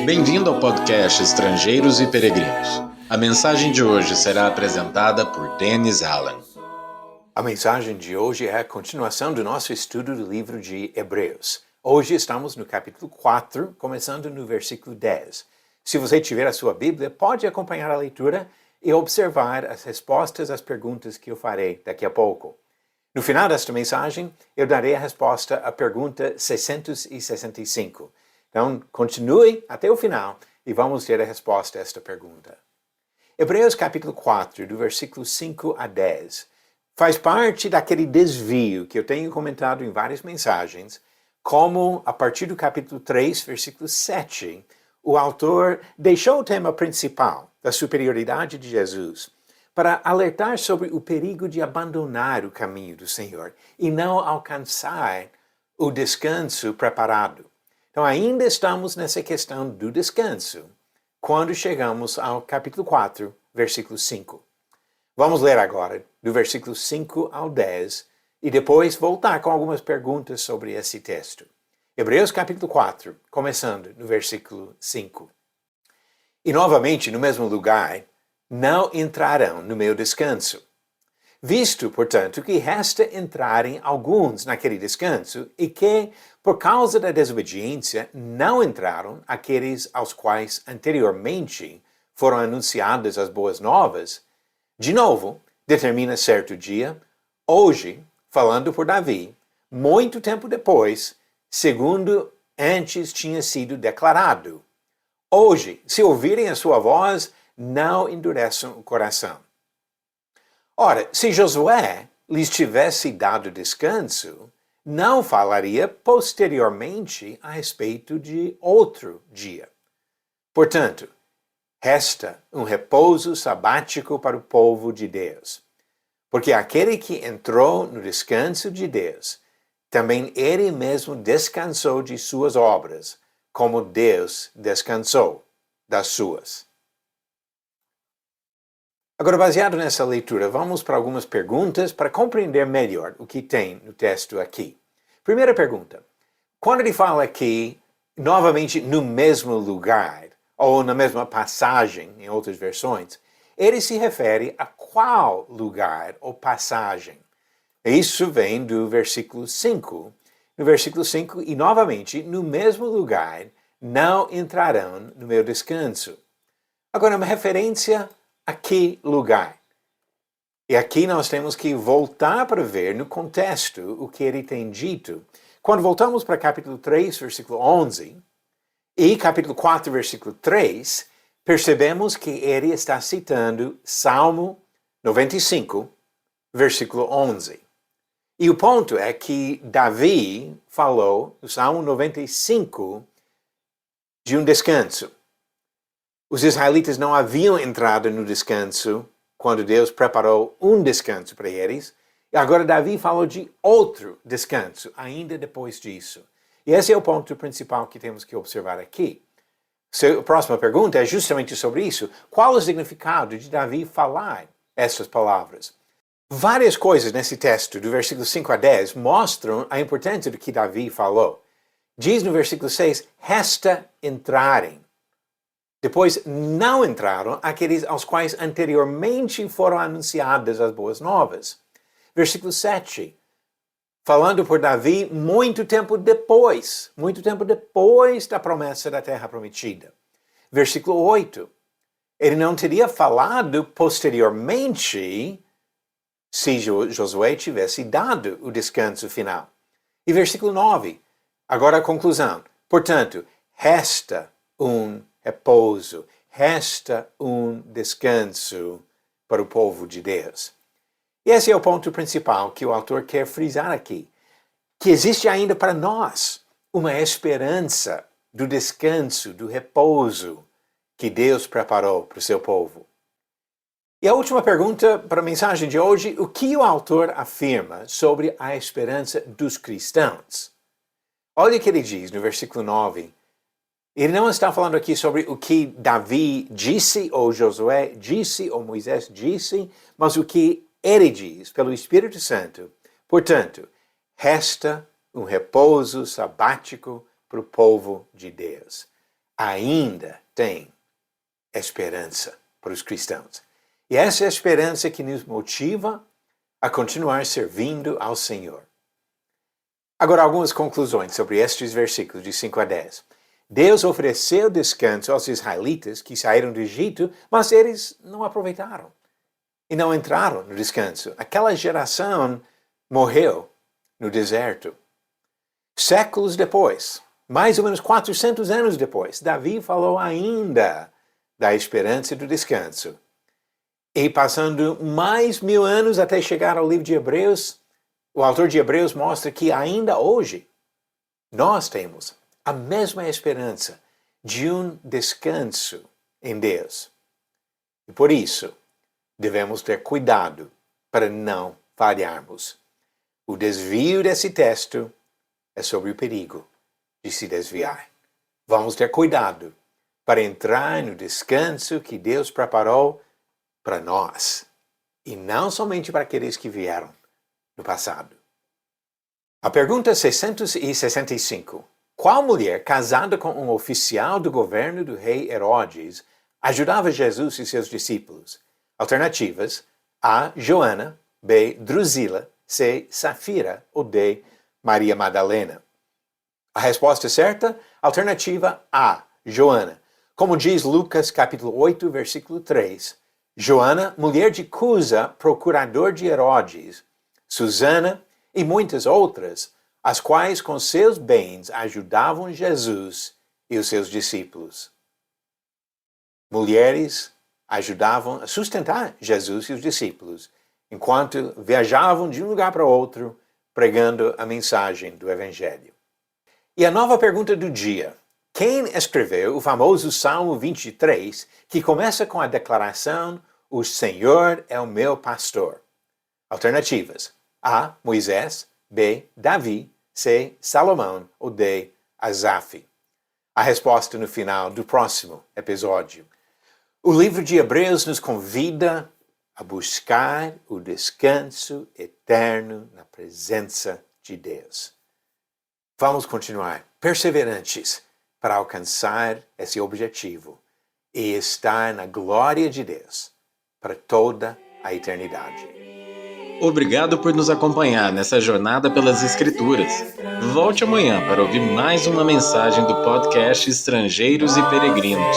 Bem-vindo ao podcast Estrangeiros e Peregrinos. A mensagem de hoje será apresentada por Dennis Allen. A mensagem de hoje é a continuação do nosso estudo do livro de Hebreus. Hoje estamos no capítulo 4, começando no versículo 10. Se você tiver a sua Bíblia, pode acompanhar a leitura e observar as respostas às perguntas que eu farei daqui a pouco. No final desta mensagem, eu darei a resposta à pergunta 665. Então, continue até o final e vamos ter a resposta a esta pergunta. Hebreus capítulo 4, do versículo 5 a 10, faz parte daquele desvio que eu tenho comentado em várias mensagens, como a partir do capítulo 3, versículo 7, o autor deixou o tema principal da superioridade de Jesus para alertar sobre o perigo de abandonar o caminho do Senhor e não alcançar o descanso preparado. Então, ainda estamos nessa questão do descanso, quando chegamos ao capítulo 4, versículo 5. Vamos ler agora, do versículo 5 ao 10, e depois voltar com algumas perguntas sobre esse texto. Hebreus capítulo 4, começando no versículo 5. E novamente, no mesmo lugar, não entrarão no meu descanso. Visto, portanto, que resta entrarem alguns naquele descanso, e que, por causa da desobediência, não entraram aqueles aos quais anteriormente foram anunciadas as boas novas, de novo, determina certo dia, hoje, falando por Davi, muito tempo depois, segundo antes tinha sido declarado. Hoje, se ouvirem a sua voz, não endureçam o coração. Ora, se Josué lhes tivesse dado descanso, não falaria posteriormente a respeito de outro dia. Portanto, resta um repouso sabático para o povo de Deus. Porque aquele que entrou no descanso de Deus, também ele mesmo descansou de suas obras, como Deus descansou das suas. Agora, baseado nessa leitura, vamos para algumas perguntas para compreender melhor o que tem no texto aqui. Primeira pergunta. Quando ele fala aqui, novamente, no mesmo lugar, ou na mesma passagem, em outras versões, ele se refere a qual lugar ou passagem? Isso vem do versículo 5. No versículo 5, e novamente, no mesmo lugar, não entrarão no meu descanso. Agora, uma referência a que lugar? E aqui nós temos que voltar para ver no contexto o que ele tem dito. Quando voltamos para capítulo 3, versículo 11, e capítulo 4, versículo 3, percebemos que ele está citando Salmo 95, versículo 11. E o ponto é que Davi falou, no Salmo 95, de um descanso. Os israelitas não haviam entrado no descanso quando Deus preparou um descanso para eles. E agora Davi falou de outro descanso, ainda depois disso. E esse é o ponto principal que temos que observar aqui. A próxima pergunta é justamente sobre isso. Qual o significado de Davi falar essas palavras? Várias coisas nesse texto, do versículo 5 a 10, mostram a importância do que Davi falou. Diz no versículo 6, resta entrarem. Depois, não entraram aqueles aos quais anteriormente foram anunciadas as boas novas. Versículo 7, falando por Davi muito tempo depois da promessa da terra prometida. Versículo 8, ele não teria falado posteriormente se Josué tivesse dado o descanso final. E versículo 9, agora a conclusão. Portanto, resta um repouso, resta um descanso para o povo de Deus. E esse é o ponto principal que o autor quer frisar aqui, que existe ainda para nós uma esperança do descanso, do repouso que Deus preparou para o seu povo. E a última pergunta para a mensagem de hoje, o que o autor afirma sobre a esperança dos cristãos? Olha o que ele diz no versículo 9. Ele não está falando aqui sobre o que Davi disse, ou Josué disse, ou Moisés disse, mas o que ele diz pelo Espírito Santo. Portanto, resta um repouso sabático para o povo de Deus. ainda tem esperança para os cristãos. E essa é a esperança que nos motiva a continuar servindo ao Senhor. Agora, algumas conclusões sobre estes versículos de 5 a 10. Deus ofereceu descanso aos israelitas que saíram do Egito, mas eles não aproveitaram e não entraram no descanso. Aquela geração morreu no deserto. Séculos depois, mais ou menos 400 anos depois, Davi falou ainda da esperança do descanso. E passando mais 1000 anos até chegar ao livro de Hebreus, o autor de Hebreus mostra que ainda hoje nós temos a mesma esperança de um descanso em Deus. E por isso, devemos ter cuidado para não falharmos. O desvio desse texto é sobre o perigo de se desviar. Vamos ter cuidado para entrar no descanso que Deus preparou para nós, e não somente para aqueles que vieram no passado. A pergunta 665. Qual mulher casada com um oficial do governo do rei Herodes ajudava Jesus e seus discípulos? Alternativas: A. Joana, B. Drusila, C. Safira ou D. Maria Madalena. A resposta certa? Alternativa A. Joana. Como diz Lucas capítulo 8, versículo 3, Joana, mulher de Cusa, procurador de Herodes, Susana e muitas outras, as quais com seus bens ajudavam Jesus e os seus discípulos. Mulheres ajudavam a sustentar Jesus e os discípulos, enquanto viajavam de um lugar para outro, pregando a mensagem do Evangelho. E a nova pergunta do dia. Quem escreveu o famoso Salmo 23, que começa com a declaração: O Senhor é o meu pastor? Alternativas: A. Moisés, B. Davi, C. Salomão ou D. Asaf. A resposta no final do próximo episódio. O livro de Hebreus nos convida a buscar o descanso eterno na presença de Deus. Vamos continuar perseverantes para alcançar esse objetivo e estar na glória de Deus para toda a eternidade. Obrigado por nos acompanhar nessa jornada pelas Escrituras. Volte amanhã para ouvir mais uma mensagem do podcast Estrangeiros e Peregrinos.